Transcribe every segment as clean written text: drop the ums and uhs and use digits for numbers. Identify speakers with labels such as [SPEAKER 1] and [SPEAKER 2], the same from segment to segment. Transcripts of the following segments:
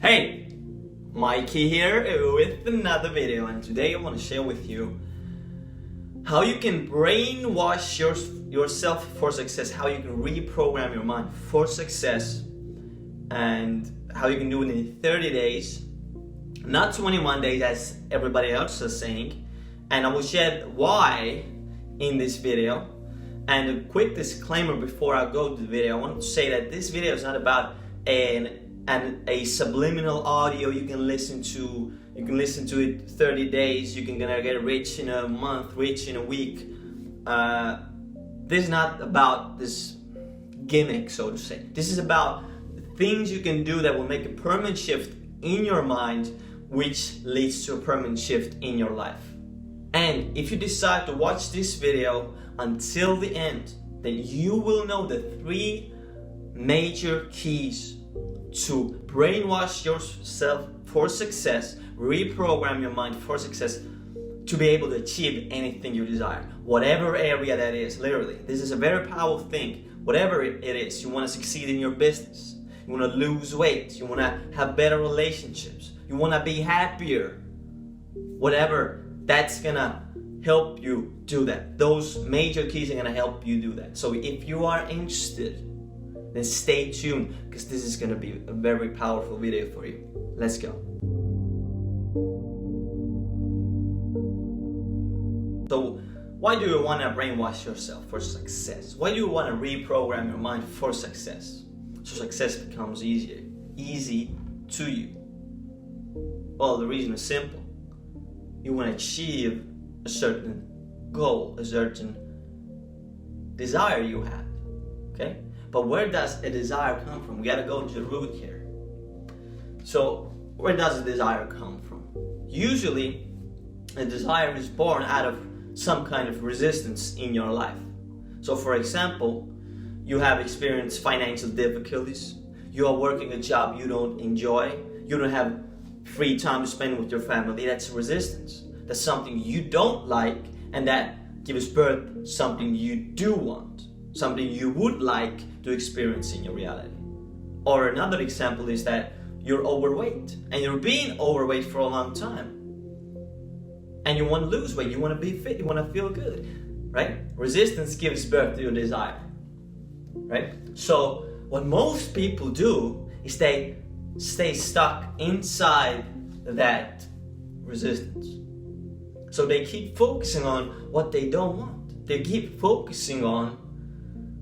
[SPEAKER 1] Hey, Mikey here with another video, and today I want to share with you how you can brainwash yourself for success, how you can reprogram your mind for success, and how you can do it in 30 days, not 21 days as everybody else is saying. And I will share why in this video. And a quick disclaimer before I go to the video, I want to say that this video is not about a subliminal audio you can listen to. You can listen to it 30 days, you can gonna get rich in a month, rich in a week. This is not about this gimmick, so to say. This is about things you can do that will make a permanent shift in your mind, which leads to a permanent shift in your life. And if you decide to watch this video until the end, then you will know the 3 major keys to brainwash yourself for success, reprogram your mind for success, to be able to achieve anything you desire, whatever area that is. Literally, this is a very powerful thing. Whatever it is, you want to succeed in your business, you want to lose weight, you want to have better relationships, you want to be happier, whatever, that's gonna help you do that. Those major keys are gonna help you do that. So if you are interested, then stay tuned, because this is gonna be a very powerful video for you. Let's go. So why do you want to brainwash yourself for success? Why do you want to reprogram your mind for success? So success becomes easy to you. Well, the reason is simple. You want to achieve a certain goal, a certain desire you have, okay? But where does a desire come from? We gotta go to the root here. So where does a desire come from? Usually, a desire is born out of some kind of resistance in your life. So for example, you have experienced financial difficulties, you are working a job you don't enjoy, you don't have free time to spend with your family. That's resistance. That's something you don't like, and that gives birth to something you do want, something you would like to experience in your reality. Or another example is that you're overweight, and you're being overweight for a long time, and you want to lose weight, you want to be fit, you want to feel good, right? Resistance gives birth to your desire, right? So what most people do is they stay stuck inside that resistance. So they keep focusing on what they don't want. They keep focusing on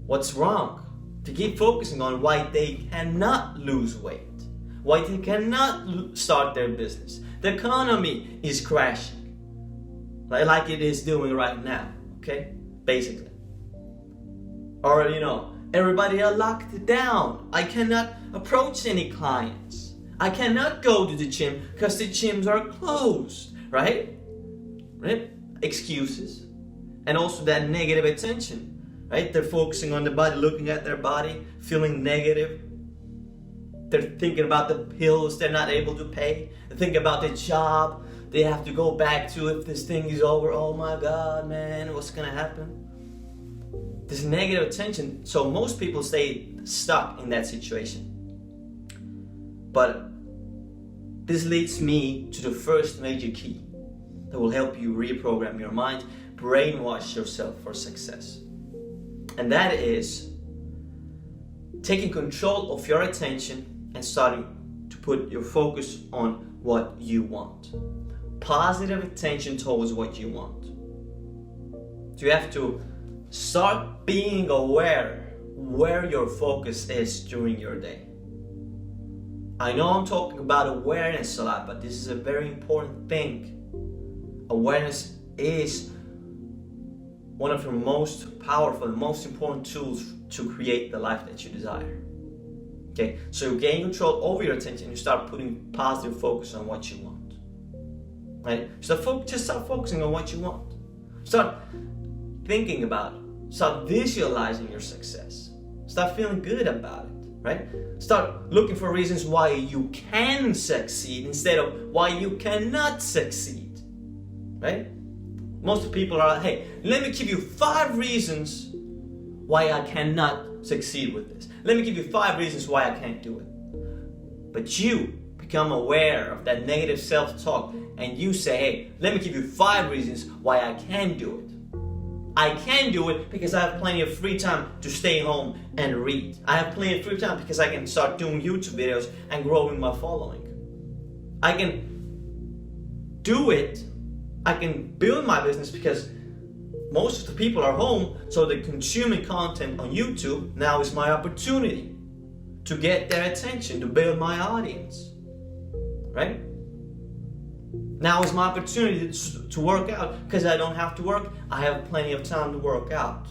[SPEAKER 1] what's wrong. They keep focusing on why they cannot lose weight, why they cannot start their business. The economy is crashing, like it is doing right now, okay? Basically. Or, everybody are locked down. I cannot approach any clients. I cannot go to the gym because the gyms are closed, right? Excuses. And also that negative attention, right? They're focusing on the body, looking at their body, feeling negative. They're thinking about the bills they're not able to pay. They think about the job they have to go back to if this thing is over. Oh my God, man, what's gonna happen? This negative attention. So most people stay stuck in that situation. But this leads me to the first major key that will help you reprogram your mind, brainwash yourself for success. And that is taking control of your attention and starting to put your focus on what you want. Positive attention towards what you want. So you have to start being aware where your focus is during your day. I know I'm talking about awareness a lot, but this is a very important thing. Awareness is one of your most powerful and most important tools to create the life that you desire. Okay, so you gain control over your attention, you start putting positive focus on what you want. Right? Just start focusing on what you want. Start thinking about it. Start visualizing your success. Start feeling good about it. Right? Start looking for reasons why you can succeed instead of why you cannot succeed. Right? Most people are like, hey, let me give you 5 reasons why I cannot succeed with this. Let me give you 5 reasons why I can't do it. But you, become aware of that negative self-talk and you say, hey, let me give you 5 reasons why I can do it. I can do it because I have plenty of free time to stay home and read. I have plenty of free time because I can start doing YouTube videos and growing my following. I can do it. I can build my business because most of the people are home, so the consuming content on YouTube now is my opportunity to get their attention, to build my audience, right? Now is my opportunity to work out because I don't have to work. I have plenty of time to work out,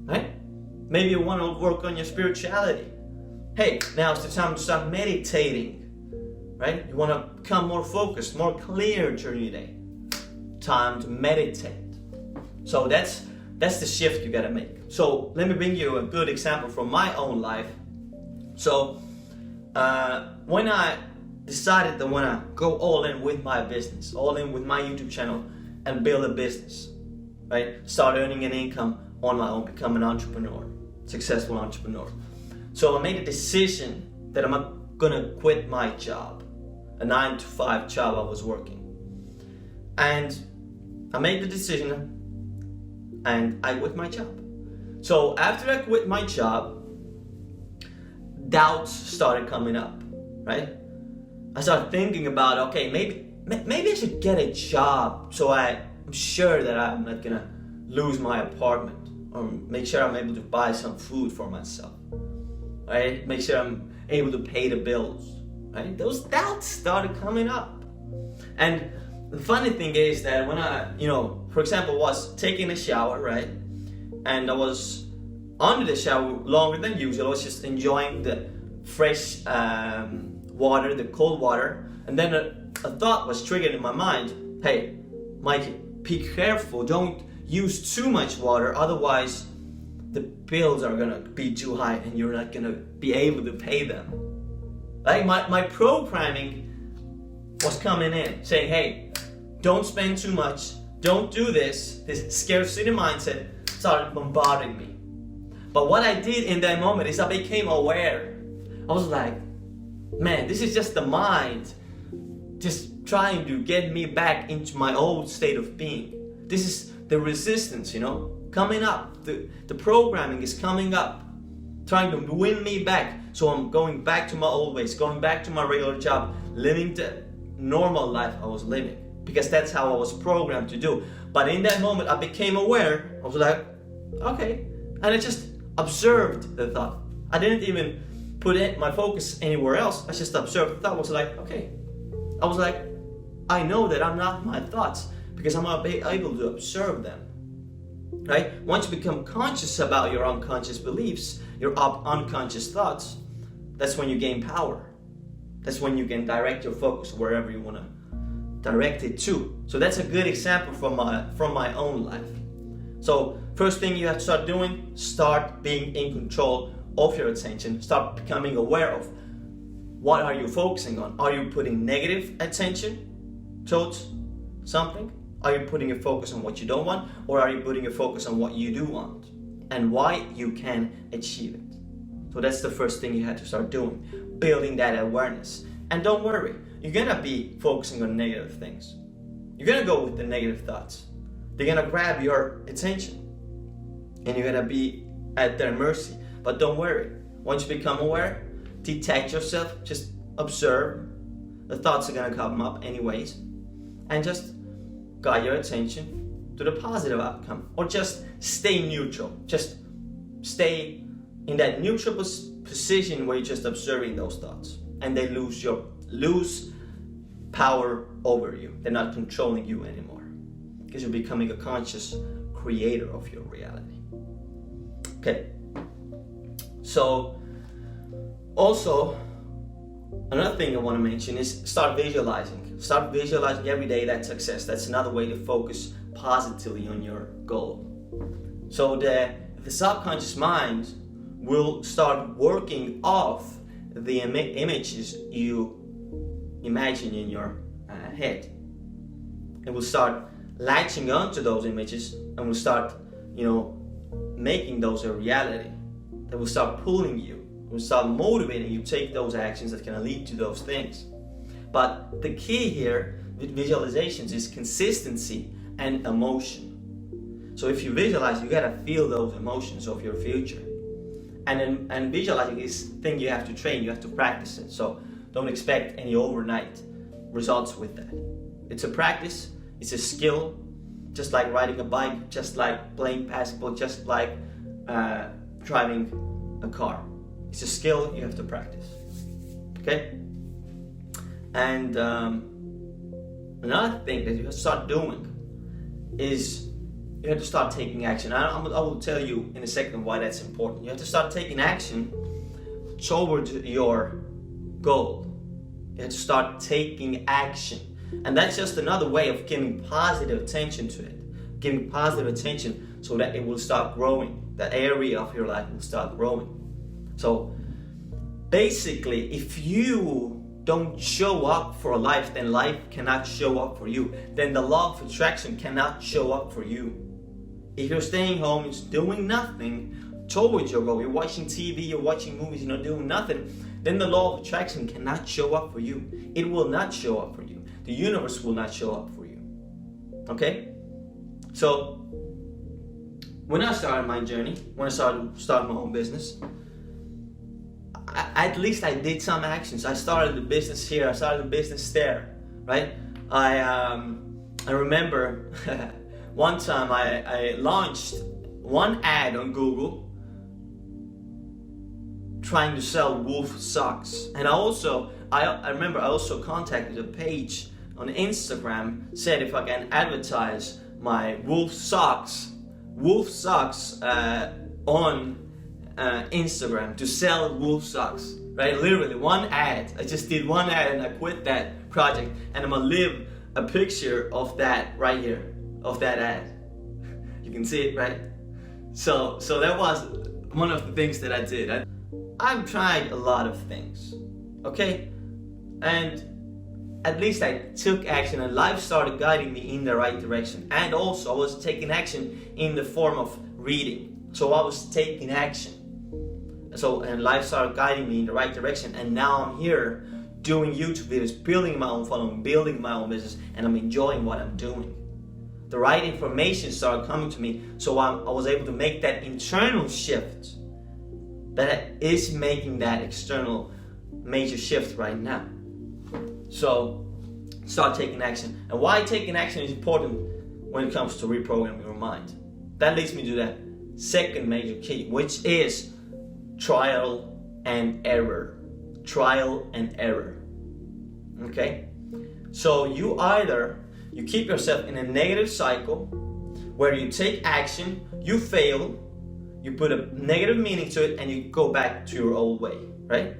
[SPEAKER 1] right? Maybe you want to work on your spirituality. Hey, now is the time to start meditating, right? You want to become more focused, more clear during your day. Time to meditate. So that's the shift you gotta make. So let me bring you a good example from my own life. So when I decided that I wanna go all in with my business, all in with my YouTube channel and build a business, right? Start earning an income on my own, become an entrepreneur, successful entrepreneur. So I made a decision that I'm not gonna quit my job, a 9-to-5 job I was working. And I made the decision and I quit my job. So after I quit my job, doubts started coming up, right? I started thinking about, okay, maybe I should get a job so I'm sure that I'm not gonna lose my apartment, or make sure I'm able to buy some food for myself, right? Make sure I'm able to pay the bills, right? Those doubts started coming up. And the funny thing is that when I, for example, was taking a shower, right? And I was under the shower longer than usual. I was just enjoying the fresh water, the cold water. And then a thought was triggered in my mind. Hey, Mikey, be careful. Don't use too much water. Otherwise, the bills are going to be too high and you're not going to be able to pay them. Like my programming was coming in saying, hey, don't spend too much. Don't do this. This scarcity mindset started bombarding me. But what I did in that moment is I became aware. I was like, man, this is just the mind just trying to get me back into my old state of being. This is the resistance, coming up. The programming is coming up, trying to win me back. So I'm going back to my old ways, going back to my regular job, living the normal life I was living. Because that's how I was programmed to do. But in that moment, I became aware. I was like, okay. And I just observed the thought. I didn't even put my focus anywhere else. I just observed the thought. I was like, okay. I was like, I know that I'm not my thoughts because I'm able to observe them. Right? Once you become conscious about your unconscious beliefs, your unconscious thoughts, that's when you gain power. That's when you can direct your focus wherever you want to direct it to. So that's a good example from my own life. So first thing you have to start doing, start being in control of your attention. Start becoming aware of what are you focusing on. Are you putting negative attention towards something? Are you putting your focus on what you don't want, or are you putting your focus on what you do want and why you can achieve it? So that's the first thing you have to start doing, building that awareness. And don't worry, you're gonna be focusing on negative things. You're gonna go with the negative thoughts. They're gonna grab your attention and you're gonna be at their mercy. But don't worry, once you become aware, detach yourself, just observe. The thoughts are gonna come up anyways, and just guide your attention to the positive outcome, or just stay neutral. Just stay in that neutral position where you're just observing those thoughts, and they lose power over you. They're not controlling you anymore, because you're becoming a conscious creator of your reality. Okay. So also, another thing I want to mention is start visualizing. Start visualizing every day that success. That's another way to focus positively on your goal. So the subconscious mind will start working off the images you imagine in your head. It will start latching onto those images and will start, making those a reality. They will start pulling you It will start motivating you to take those actions that can lead to those things. But the key here with visualizations is consistency and emotion. So if you visualize, you gotta feel those emotions of your future. And visualizing is a thing you have to train, you have to practice it. So don't expect any overnight results with that. It's a practice, it's a skill, just like riding a bike, just like playing basketball, just like driving a car. It's a skill you have to practice. Okay? And another thing that you have to start doing is you have to start taking action. I will tell you in a second why that's important. You have to start taking action towards your goal. You have to start taking action. And that's just another way of giving positive attention to it. Giving positive attention so that it will start growing. That area of your life will start growing. So basically, if you don't show up for life, then life cannot show up for you. Then the law of attraction cannot show up for you. If you're staying home, you're doing nothing towards your goal, you're watching TV, you're watching movies, you're not doing nothing, then the law of attraction cannot show up for you. It will not show up for you. The universe will not show up for you. Okay? So, when I started my journey, when I started my own business, at least I did some actions. I started the business here, I started the business there, right? I remember one time I launched one ad on Google trying to sell wolf socks. And I remember I also contacted a page on Instagram, said if I can advertise my wolf socks on Instagram to sell wolf socks, right? Literally one ad. I just did one ad and I quit that project, and I'm gonna leave a picture of that right here, of that ad. You can see it, right? So that was one of the things that I did. I've tried a lot of things, okay? And at least I took action, and life started guiding me in the right direction. And also I was taking action in the form of reading. So I was taking action. And life started guiding me in the right direction, and now I'm here doing YouTube videos, building my own following, building my own business, and I'm enjoying what I'm doing. The right information started coming to me, so I was able to make that internal shift that is making that external major shift right now. So start taking action. And why taking action is important when it comes to reprogramming your mind. That leads me to that second major key, which is trial and error. Trial and error. Okay? So you keep yourself in a negative cycle where you take action, you fail, you put a negative meaning to it, and you go back to your old way, right?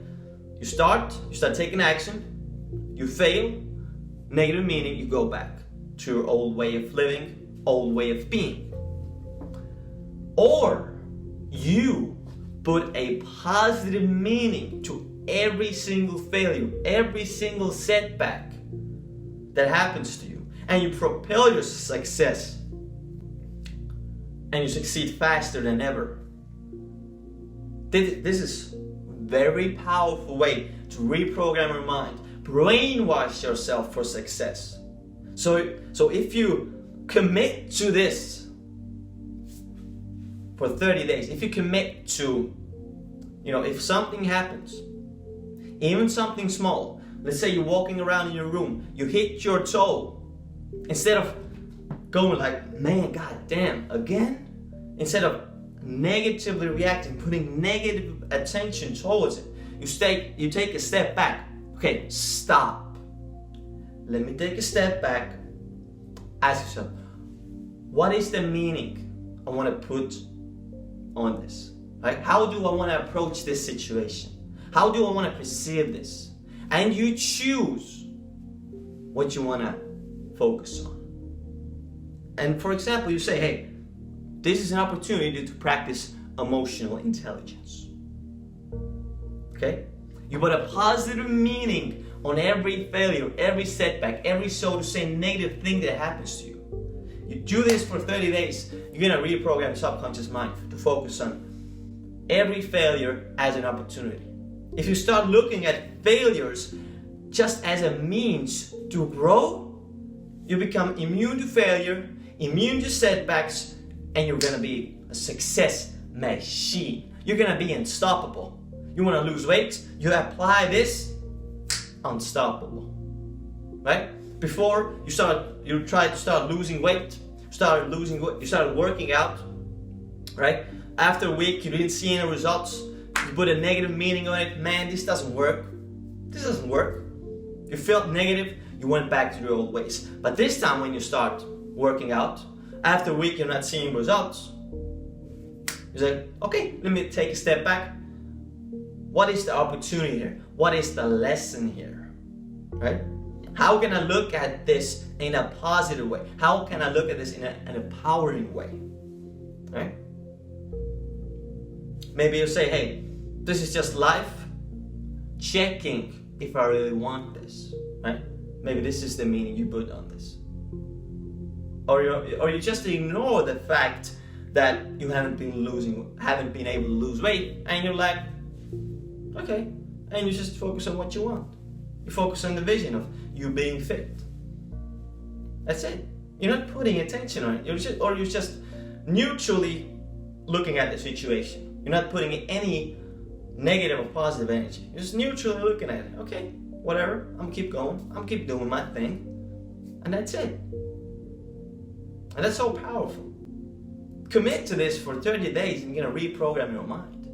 [SPEAKER 1] You start taking action, you fail, negative meaning, you go back to your old way of living, old way of being. Or you put a positive meaning to every single failure, every single setback that happens to you, and you propel your success, and you succeed faster than ever. This is a very powerful way to reprogram your mind. Brainwash yourself for success. So if you commit to this for 30 days, if you commit to, if something happens, even something small, let's say you're walking around in your room, you hit your toe, instead of going like, man, god damn, again? Instead of negatively reacting, putting negative attention towards it, you take a step back. Okay, stop. Let me take a step back. Ask yourself, what is the meaning I want to put on this? Right? How do I want to approach this situation? How do I want to perceive this? And you choose what you want to focus on. And for example, you say, hey, this is an opportunity to practice emotional intelligence. Okay? You put a positive meaning on every failure, every setback, every, so to say, negative thing that happens to you. You do this for 30 days, you're going to reprogram your subconscious mind to focus on every failure as an opportunity. If you start looking at failures just as a means to grow, you become immune to failure, immune to setbacks, and you're gonna be a success machine. You're gonna be unstoppable. You wanna lose weight, you apply this, unstoppable. Right? Before you tried to start losing weight, you started working out, right? After a week, you didn't see any results. You put a negative meaning on it. Man, this doesn't work. This doesn't work. You felt negative, you went back to your old ways. But this time when you start working out, after a week you're not seeing results, you're like, okay, let me take a step back. What is the opportunity here? What is the lesson here? Right? How can I look at this in a positive way? How can I look at this in an empowering way? Right? Maybe you say, hey, this is just life. Checking if I really want this, right? Maybe this is the meaning you put on this. Or you just ignore the fact that you haven't been able to lose weight, and you're like, okay, and you just focus on what you want. You focus on the vision of you being fit. That's it. You're not putting attention on it. You're just neutrally looking at the situation. You're not putting any negative or positive energy. You're just neutrally looking at it. Okay, whatever. I'm keep going. I'm keep doing my thing. And that's it. And that's so powerful. Commit to this for 30 days and you're going to reprogram your mind.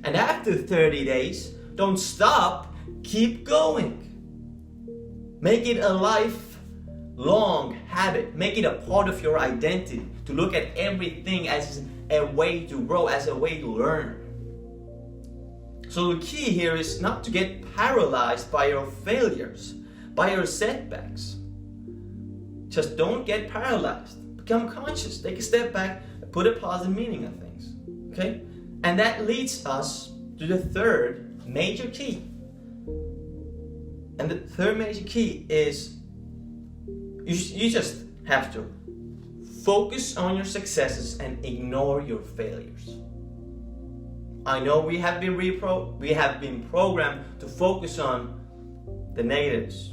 [SPEAKER 1] And after 30 days, don't stop. Keep going. Make it a lifelong habit. Make it a part of your identity. To look at everything as a way to grow, as a way to learn. So the key here is not to get paralyzed by your failures, by your setbacks. Just don't get paralyzed. Become conscious. Take a step back. Put a positive meaning on things. Okay? And that leads us to the third major key. And the third major key is you just have to focus on your successes and ignore your failures. I know we have been programmed to focus on the negatives,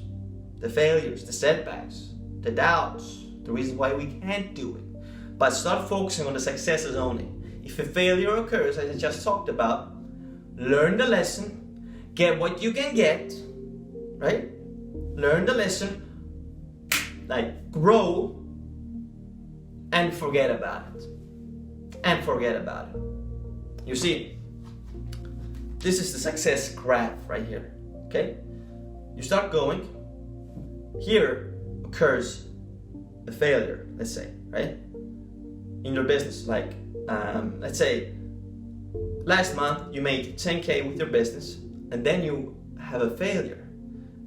[SPEAKER 1] the failures, the setbacks, the doubts, the reasons why we can't do it. But start focusing on the successes only. If a failure occurs, as I just talked about, learn the lesson, get what you can get, right? Learn the lesson, like grow, and forget about it. And forget about it. You see, this is the success graph right here, okay? You start going, here occurs a failure, let's say, right? In your business, like, let's say, last month you made 10K with your business, and then you have a failure,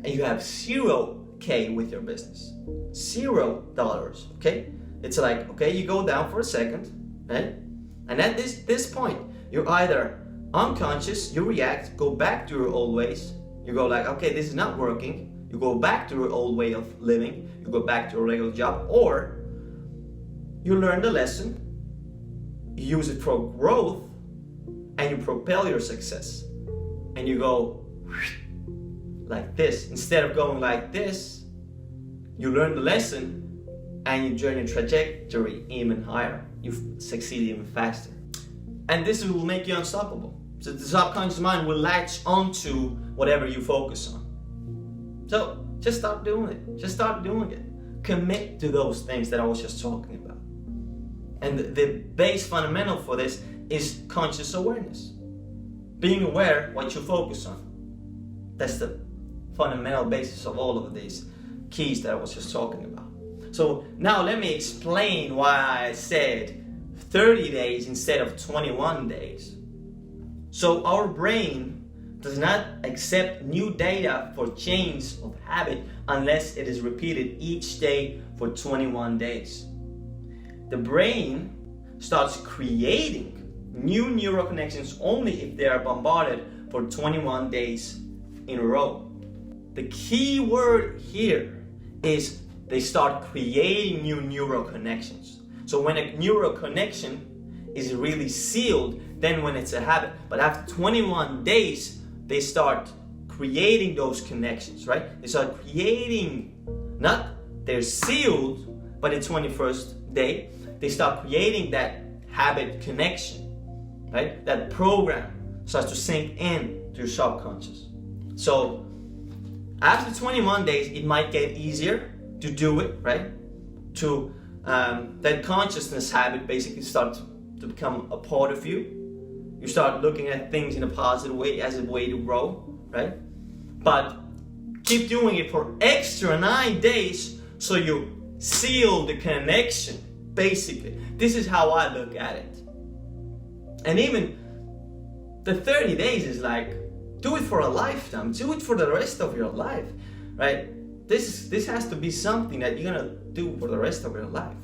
[SPEAKER 1] and you have 0K with your business. $0, okay? It's like, okay, you go down for a second, right? And at this point, you're either unconscious, you react, go back to your old ways, you go like, okay, this is not working, you go back to your old way of living, you go back to a regular job, or you learn the lesson, you use it for growth, and you propel your success. And you go like this. Instead of going like this, you learn the lesson, and you journey trajectory even higher. You succeed even faster. And this will make you unstoppable. So the subconscious mind will latch onto whatever you focus on. So just start doing it. Just start doing it. Commit to those things that I was just talking about. And the base fundamental for this is conscious awareness. Being aware what you focus on. That's the fundamental basis of all of these keys that I was just talking about. So now let me explain why I said 30 days instead of 21 days. So our brain does not accept new data for change of habit unless it is repeated each day for 21 days. The brain starts creating new neural connections only if they are bombarded for 21 days in a row. The key word here is they start creating new neural connections. So when a neural connection is really sealed, then when it's a habit. But after 21 days, they start creating those connections, right? They start creating, not they're sealed, but the 21st day, they start creating that habit connection, right? That program starts to sink in to your subconscious. So after 21 days, it might get easier to do it, right? To that consciousness habit basically starts to become a part of you. You start looking at things in a positive way as a way to grow, right? But keep doing it for extra 9 days so you seal the connection, basically. This is how I look at it. And even the 30 days is like, do it for a lifetime. Do it for the rest of your life, right? This has to be something that you're gonna do for the rest of your life.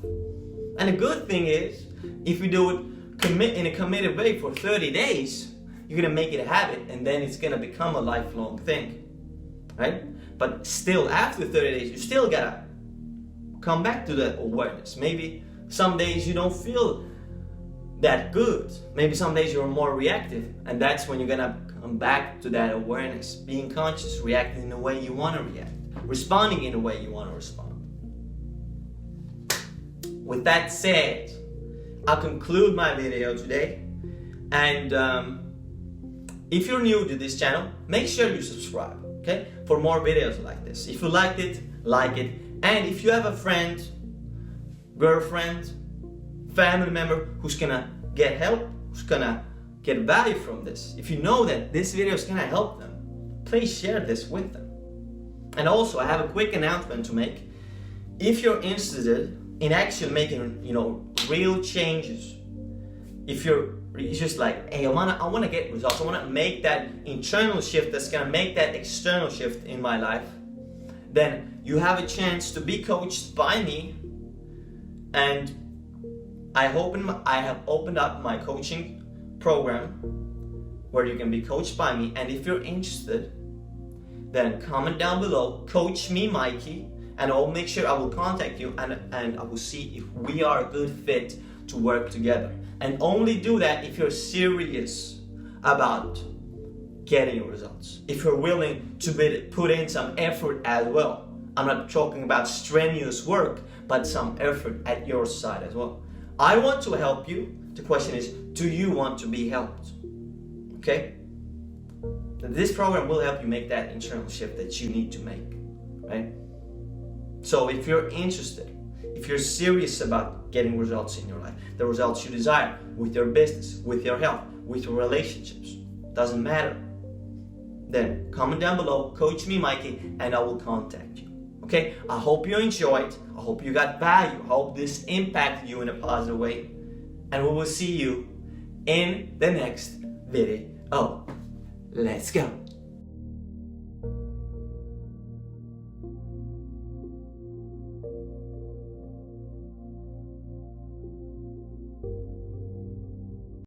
[SPEAKER 1] And the good thing is, if you do it in a committed way for 30 days, you're gonna make it a habit, and then it's gonna become a lifelong thing, right? But still, after 30 days, you still gotta come back to that awareness. Maybe some days you don't feel that good. Maybe some days you're more reactive, and that's when you're gonna come back to that awareness, being conscious, reacting in the way you want to react, responding in the way you want to respond. With that said, I'll conclude my video today. And if you're new to this channel, make sure you subscribe, okay? For more videos like this. If you liked it, like it. And if you have a friend, girlfriend, family member who's gonna get help, who's gonna get value from this, if you know that this video is gonna help them, please share this with them. And also, I have a quick announcement to make. If you're interested in actually making, real changes, if you're just like, hey, I wanna get results, I wanna make that internal shift that's gonna make that external shift in my life, then you have a chance to be coached by me. And I have opened up my coaching program where you can be coached by me. And if you're interested, then comment down below, coach me Mikey, and I'll make sure I will contact you, and I will see if we are a good fit to work together. And only do that if you're serious about getting results. If you're willing to put in some effort as well. I'm not talking about strenuous work, but some effort at your side as well. I want to help you. The question is, do you want to be helped? Okay? This program will help you make that internal shift that you need to make, right? So if you're interested, if you're serious about getting results in your life, the results you desire with your business, with your health, with your relationships, doesn't matter, then comment down below, coach me Mikey, and I will contact you. Okay? I hope you enjoyed. I hope you got value. I hope this impacted you in a positive way. And we will see you in the next video. Let's go.